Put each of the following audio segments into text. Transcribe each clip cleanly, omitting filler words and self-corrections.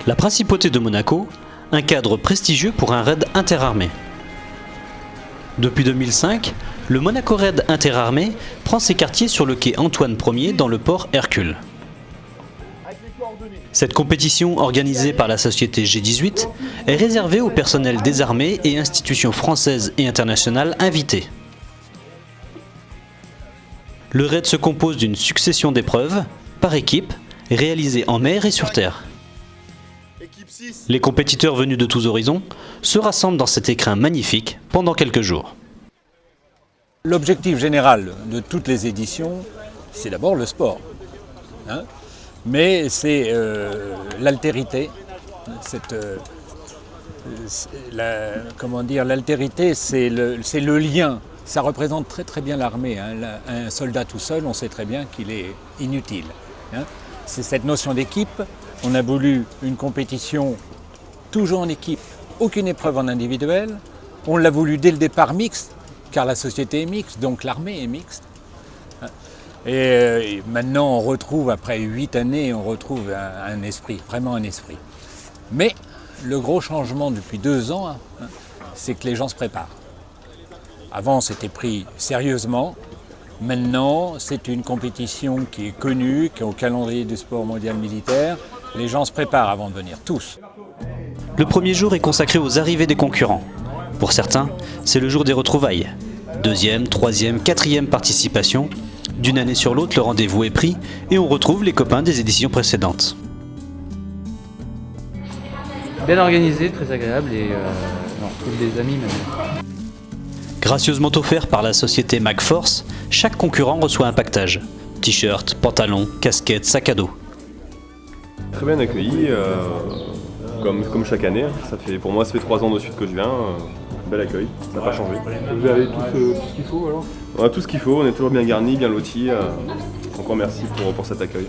La principauté de Monaco, un cadre prestigieux pour un raid interarmé. Depuis 2005, le Monaco Raid interarmé prend ses quartiers sur le quai Antoine Ier dans le port Hercule. Cette compétition organisée par la société G18 est réservée au personnel des armées et institutions françaises et internationales invitées. Le raid se compose d'une succession d'épreuves, par équipe, réalisées en mer et sur terre. Les compétiteurs venus de tous horizons se rassemblent dans cet écrin magnifique pendant quelques jours. L'objectif général de toutes les éditions, c'est d'abord le sport. Mais c'est l'altérité. L'altérité, c'est le lien. Ça représente très très bien l'armée. Un soldat tout seul, on sait très bien qu'il est inutile. C'est cette notion d'équipe. On a voulu une compétition toujours en équipe, aucune épreuve en individuel. On l'a voulu dès le départ mixte, car la société est mixte, donc l'armée est mixte. Et maintenant on retrouve, après 8 années, on retrouve un esprit, vraiment un esprit. Mais le gros changement depuis 2 ans, c'est que les gens se préparent. Avant c'était pris sérieusement, maintenant c'est une compétition qui est connue, qui est au calendrier du sport mondial militaire. Les gens se préparent avant de venir, tous. Le premier jour est consacré aux arrivées des concurrents. Pour certains, c'est le jour des retrouvailles. 2e, 3e, 4e participation. D'une année sur l'autre, le rendez-vous est pris et on retrouve les copains des éditions précédentes. Bien organisé, très agréable et on trouve des amis même. Gracieusement offert par la société MacForce, chaque concurrent reçoit un pactage. T-shirt, pantalon, casquette, sac à dos. Très bien accueilli, comme chaque année. Pour moi, ça fait 3 ans de suite que je viens. Bel accueil, ça n'a pas changé. Vous avez tout ce qu'il faut alors? On a tout ce qu'il faut, on est toujours bien garni, bien loti. Encore merci pour cet accueil.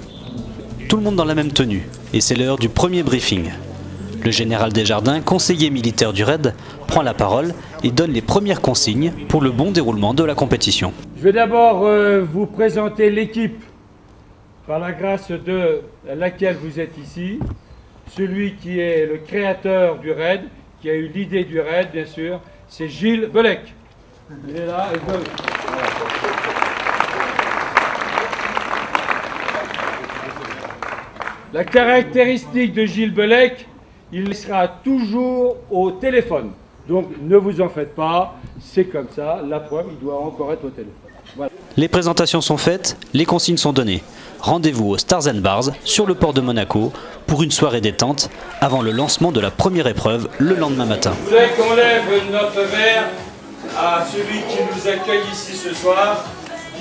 Tout le monde dans la même tenue, et c'est l'heure du premier briefing. Le général Desjardins, conseiller militaire du raid, prend la parole et donne les premières consignes pour le bon déroulement de la compétition. Je vais d'abord vous présenter l'équipe par la grâce de laquelle vous êtes ici. Celui qui est le créateur du raid, qui a eu l'idée du raid, bien sûr, c'est Gilles Belec. Il est là, et voilà. La caractéristique de Gilles Belec, il sera toujours au téléphone. Donc ne vous en faites pas, c'est comme ça, la preuve, il doit encore être au téléphone. Voilà. Les présentations sont faites, les consignes sont données. Rendez-vous au Stars and Bars, sur le port de Monaco, pour une soirée détente, avant le lancement de la première épreuve le lendemain matin. Je voudrais qu'on lève notre verre à celui qui nous accueille ici ce soir.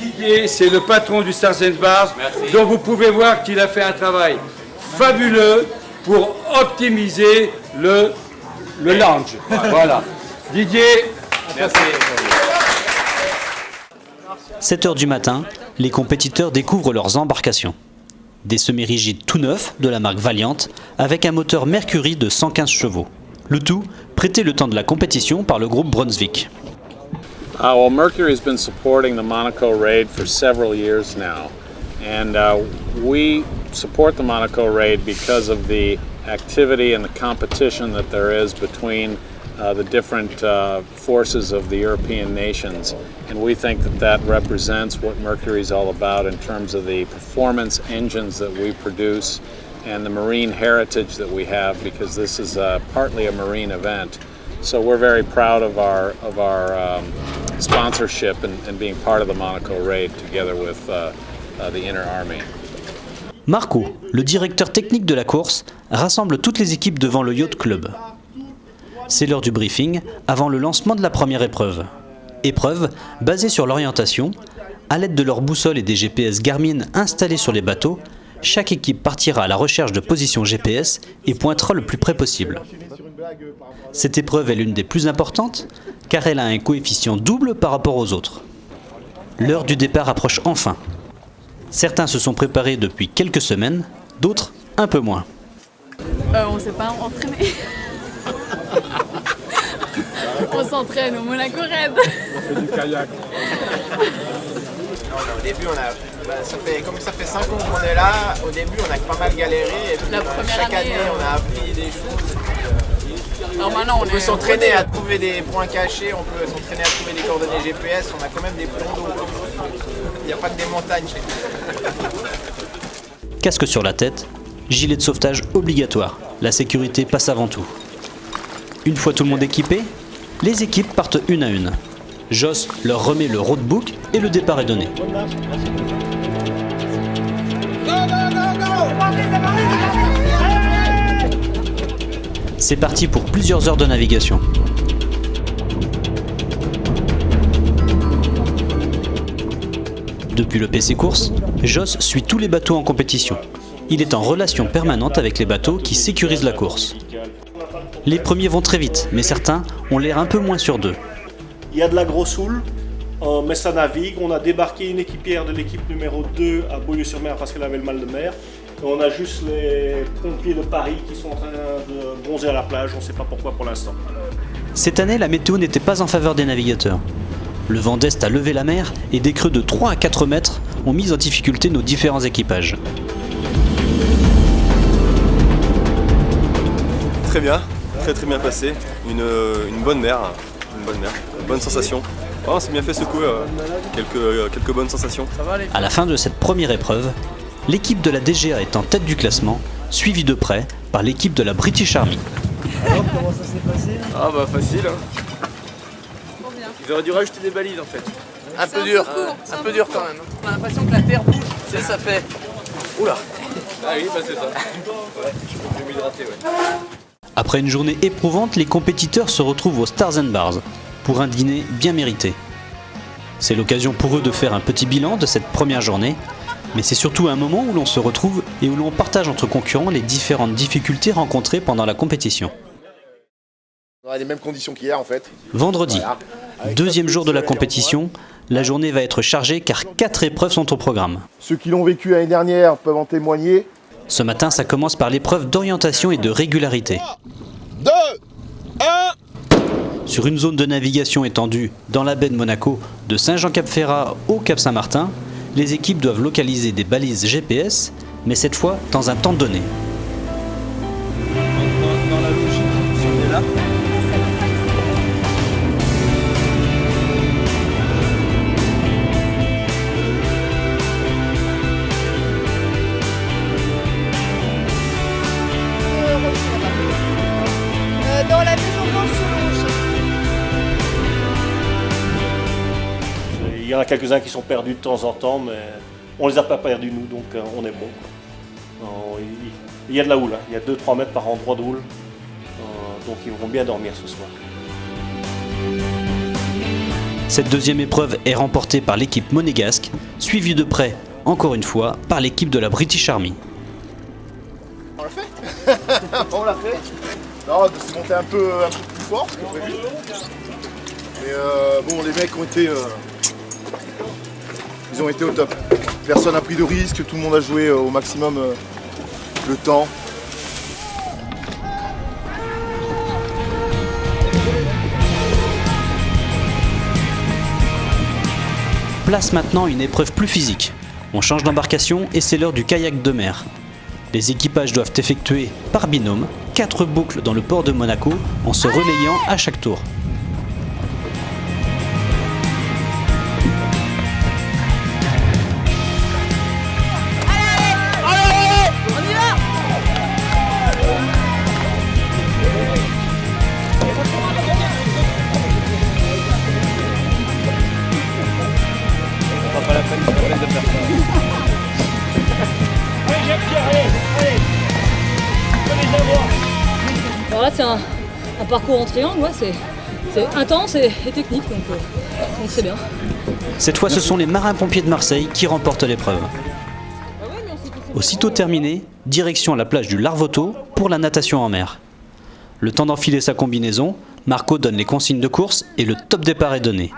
Didier, c'est le patron du Stars and Bars, dont vous pouvez voir qu'il a fait un travail fabuleux pour optimiser le lounge. Voilà. Didier, merci. 7 h du matin, les compétiteurs découvrent leurs embarcations. Des semi-rigides tout neufs de la marque Valiant avec un moteur Mercury de 115 chevaux. Le tout prêté le temps de la compétition par le groupe Brunswick. Well, Mercury has been supporting the Monaco Raid for several years now, and we support the Monaco Raid because of the activity and the competition that there is between the different forces of the European nations, and we think that represents what Mercury is all about in terms of the performance engines that we produce and the marine heritage that we have, because this is partly a marine event. So we're very proud of our sponsorship and being part of the Monaco Raid together with the Inner Army. Marco, le directeur technique de la course, rassemble toutes les équipes devant le Yacht Club. C'est l'heure du briefing avant le lancement de la première épreuve. Épreuve basée sur l'orientation. À l'aide de leurs boussoles et des GPS Garmin installés sur les bateaux, chaque équipe partira à la recherche de positions GPS et pointera le plus près possible. Cette épreuve est l'une des plus importantes car elle a un coefficient double par rapport aux autres. L'heure du départ approche enfin. Certains se sont préparés depuis quelques semaines, d'autres un peu moins. On ne s'est pas entraîné. On s'entraîne au Monaco Raid. On fait du kayak. Au début, on a Comme ça fait 5 ans qu'on est là, au début on a pas mal galéré et puis chaque année on a appris des choses. Alors maintenant, On peut s'entraîner à trouver des points cachés, on peut s'entraîner à trouver des coordonnées GPS, on a quand même des plans d'eau. Il n'y a pas que des montagnes chez nous. Casque sur la tête, gilet de sauvetage obligatoire. La sécurité passe avant tout. Une fois tout le monde équipé, les équipes partent une à une. Joss leur remet le roadbook et le départ est donné. C'est parti pour plusieurs heures de navigation. Depuis le PC Course, Joss suit tous les bateaux en compétition. Il est en relation permanente avec les bateaux qui sécurisent la course. Les premiers vont très vite, mais certains ont l'air un peu moins sûrs d'eux. Il y a de la grosse houle, mais ça navigue. On a débarqué une équipière de l'équipe numéro 2 à Beaulieu-sur-Mer parce qu'elle avait le mal de mer. Et on a juste les pompiers de Paris qui sont en train de bronzer à la plage, on ne sait pas pourquoi pour l'instant. Cette année, la météo n'était pas en faveur des navigateurs. Le vent d'est a levé la mer et des creux de 3 à 4 mètres ont mis en difficulté nos différents équipages. Très bien, très bien passé. Une bonne mer, bonne sensation. Oh, c'est bien fait secouer, quelques bonnes sensations. À la fin de cette première épreuve, l'équipe de la DGA est en tête du classement, suivie de près par l'équipe de la British Army. Alors comment ça s'est passé? Ah bah facile. Trop bien. Ils auraient dû rajouter des balises en fait. Un C'est peu dur, court, un peu dur quand même. On a l'impression que la terre bouge. Tu sais, ça fait... Oula. Ah oui, bah c'est ça. Ouais, je peux m'hydrater, ouais. Après une journée éprouvante, les compétiteurs se retrouvent au Stars and Bars pour un dîner bien mérité. C'est l'occasion pour eux de faire un petit bilan de cette première journée, mais c'est surtout un moment où l'on se retrouve et où l'on partage entre concurrents les différentes difficultés rencontrées pendant la compétition. On aura les mêmes conditions qu'hier en fait. Vendredi, deuxième jour de la compétition, la journée va être chargée car 4 épreuves sont au programme. Ceux qui l'ont vécu l'année dernière peuvent en témoigner. Ce matin, ça commence par l'épreuve d'orientation et de régularité. 2, 1. Sur une zone de navigation étendue dans la baie de Monaco, de Saint-Jean-Cap-Ferrat au Cap Saint-Martin, les équipes doivent localiser des balises GPS, mais cette fois dans un temps donné. Dans la logique, si on est là. Dans la maison blanche sur le rocher. Il y en a quelques-uns qui sont perdus de temps en temps, mais on les a pas perdus nous, donc on est bon. Il y a de la houle, hein. Il y a 2-3 mètres par endroit de houle, donc ils vont bien dormir ce soir. Cette deuxième épreuve est remportée par l'équipe monégasque, suivie de près, encore une fois, par l'équipe de la British Army. On l'a fait. On l'a fait. Non, c'est monté un peu plus fort que prévu. Mais bon, les mecs ont été... ils ont été au top. Personne n'a pris de risque, tout le monde a joué au maximum le temps. Place maintenant une épreuve plus physique. On change d'embarcation et c'est l'heure du kayak de mer. Les équipages doivent effectuer, par binôme, 4 boucles dans le port de Monaco en se relayant à chaque tour. Alors là c'est un parcours en triangle, ouais, c'est intense et technique, donc c'est bien. Cette fois ce sont les marins-pompiers de Marseille qui remportent l'épreuve. Aussitôt terminé, direction la plage du Larvoto pour la natation en mer. Le temps d'enfiler sa combinaison, Marco donne les consignes de course et le top départ est donné.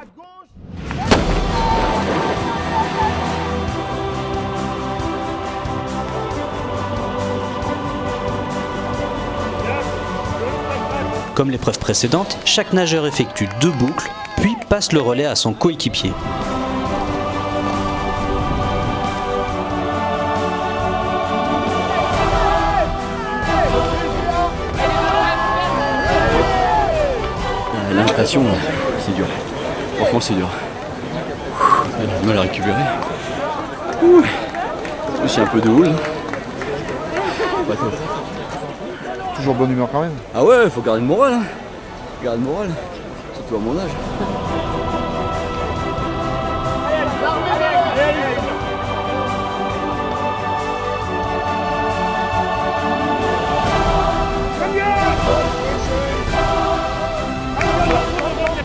Comme l'épreuve précédente, chaque nageur effectue 2 boucles, puis passe le relais à son coéquipier. La natation, c'est dur. Franchement, c'est dur. J'ai du mal à récupérer. Aussi un peu de houle. Pas top. Toujours bonne humeur quand même. Ah ouais, faut garder le moral. Hein. Garder le moral. Surtout à mon âge.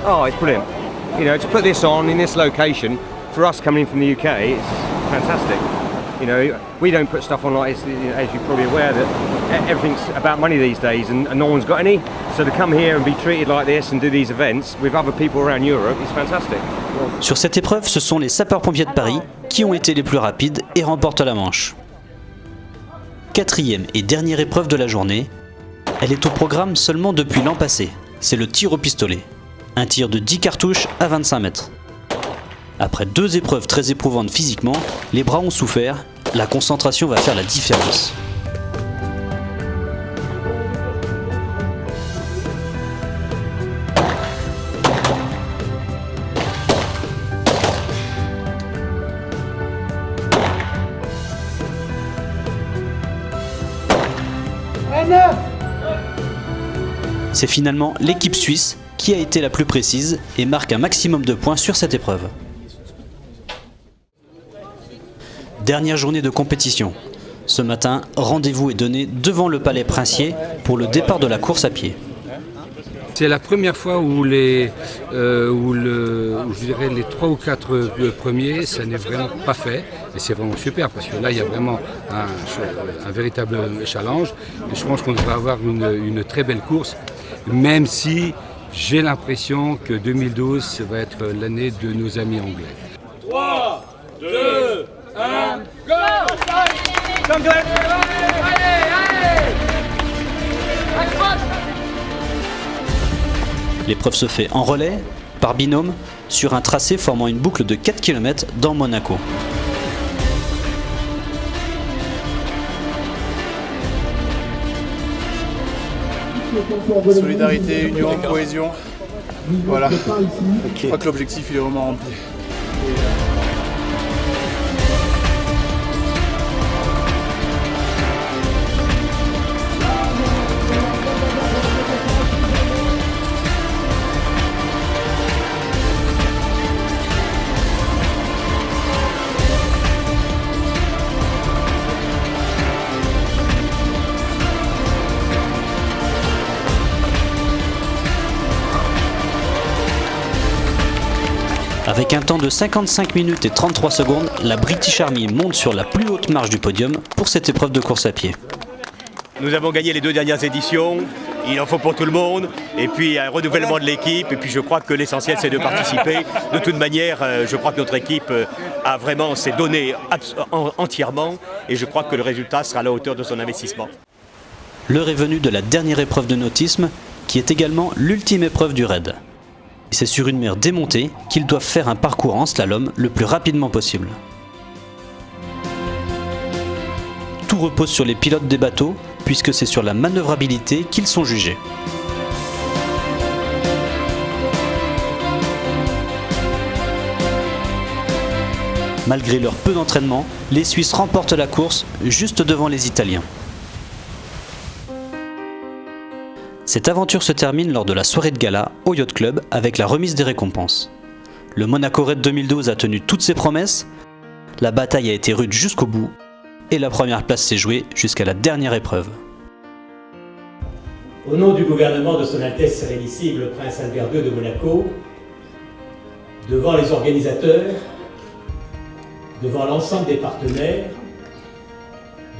Oh, it's brilliant. You know, to put this on in this location, for us coming from the UK, it's fantastic. You know, we don't put stuff on like this, as you're probably aware that everything's about money these days and no one's got any. So to come here and be treated like this and do these events with other people around Europe, it's fantastic. Sur cette épreuve, ce sont les sapeurs-pompiers de Paris qui ont été les plus rapides et remportent la manche. Quatrième et dernière épreuve de la journée, elle est au programme seulement depuis l'an passé. C'est le tir au pistolet. Un tir de 10 cartouches à 25 mètres. Après 2 épreuves très éprouvantes physiquement, les bras ont souffert, la concentration va faire la différence. C'est finalement l'équipe suisse qui a été la plus précise et marque un maximum de points sur cette épreuve. Dernière journée de compétition. Ce matin, rendez-vous est donné devant le Palais Princier pour le départ de la course à pied. C'est la première fois où je dirais les 3 ou 4 premiers, ça n'est vraiment pas fait. Et c'est vraiment super parce que là, il y a vraiment un véritable challenge. Et je pense qu'on devrait avoir une très belle course, même si j'ai l'impression que 2012, ça va être l'année de nos amis anglais. 3, 2, 1, go! L'épreuve se fait en relais, par binôme, sur un tracé formant une boucle de 4 km dans Monaco. Solidarité, union, cohésion. Voilà. Je crois que l'objectif il est vraiment rempli. Avec un temps de 55 minutes et 33 secondes, la British Army monte sur la plus haute marche du podium pour cette épreuve de course à pied. Nous avons gagné les 2 dernières éditions, il en faut pour tout le monde, et puis un renouvellement de l'équipe, et puis je crois que l'essentiel c'est de participer. De toute manière, je crois que notre équipe a vraiment s'est donnée entièrement, et je crois que le résultat sera à la hauteur de son investissement. L'heure est venue de la dernière épreuve de nautisme, qui est également l'ultime épreuve du raid. C'est sur une mer démontée qu'ils doivent faire un parcours en slalom le plus rapidement possible. Tout repose sur les pilotes des bateaux, puisque c'est sur la manœuvrabilité qu'ils sont jugés. Malgré leur peu d'entraînement, les Suisses remportent la course juste devant les Italiens. Cette aventure se termine lors de la soirée de gala au Yacht Club avec la remise des récompenses. Le Monaco Raid 2012 a tenu toutes ses promesses, la bataille a été rude jusqu'au bout et la première place s'est jouée jusqu'à la dernière épreuve. Au nom du gouvernement de Son Altesse Sérénissime le Prince Albert II de Monaco, devant les organisateurs, devant l'ensemble des partenaires,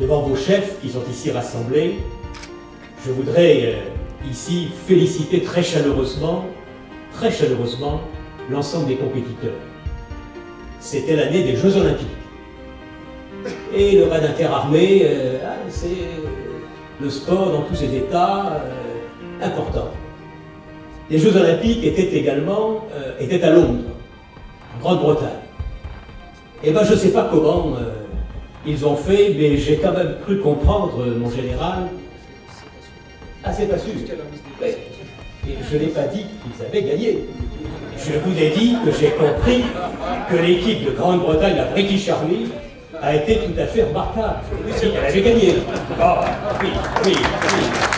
devant vos chefs qui sont ici rassemblés, je voudrais ici féliciter très chaleureusement l'ensemble des compétiteurs. C'était l'année des Jeux Olympiques. Et le raid interarmé, c'est le sport dans tous ses états important. Les Jeux Olympiques étaient à Londres, en Grande-Bretagne. Et ben je ne sais pas comment ils ont fait, mais j'ai quand même cru comprendre, mon général. Ah, c'est pas sûr. Et je n'ai pas dit qu'ils avaient gagné. Je vous ai dit que j'ai compris que l'équipe de Grande-Bretagne, la British Army, a été tout à fait remarquable. Oui, elle avait gagné. Oh, oui, oui, oui.